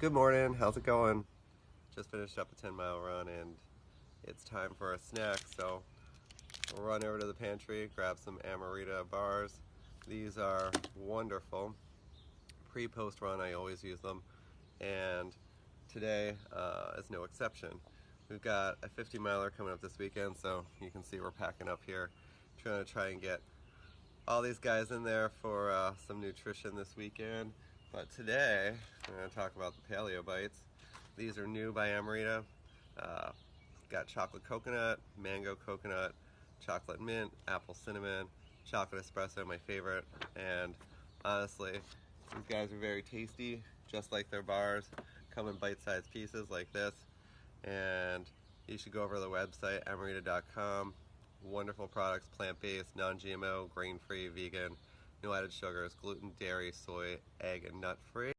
Good morning, how's it going? Just finished up a 10-mile run and it's time for a snack, so we'll run over to the pantry, grab some Amrita bars. These are wonderful. Pre-post run, I always use them, and today is no exception. We've got a 50-miler coming up this weekend, so you can see we're packing up here, trying to try and get all these guys in there for some nutrition this weekend. But today, I'm going to talk about the Paleo Bites. These are new by Amrita. Got chocolate coconut, mango coconut, chocolate mint, apple cinnamon, chocolate espresso, my favorite. And honestly, these guys are very tasty, just like their bars. Come in bite-sized pieces like this. And you should go over to the website, amrita.com. Wonderful products, plant-based, non-GMO, grain-free, vegan, no added sugars, gluten, dairy, soy, egg, and nut-free.